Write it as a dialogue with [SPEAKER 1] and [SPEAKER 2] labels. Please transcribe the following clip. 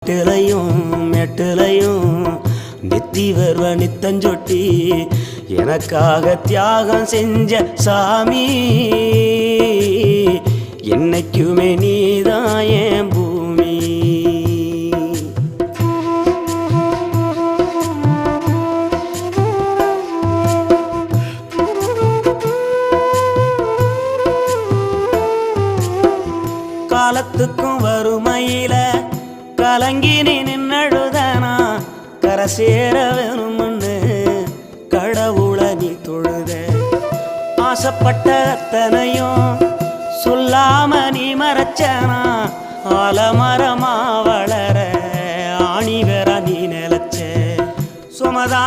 [SPEAKER 1] காட்டுலையும் மெட்டுலையும் நெத்தி வருவ நித்தஞ்சொட்டி எனக்காக தியாகம் செஞ்ச சாமி என்னைக்குமே நீதான் என் பூமி. காலத்துக்கும் வறுமையில கலங்கி நீ நின்னழுதனா கரை சேர வேணும்னு கடவுளை நீ தொழுத. ஆசைப்பட்ட அத்தனையும் சொல்லாம நீ மறைச்சனா ஆலமரமா வளர ஆணி வேற நீ நிலச்ச. சுமதா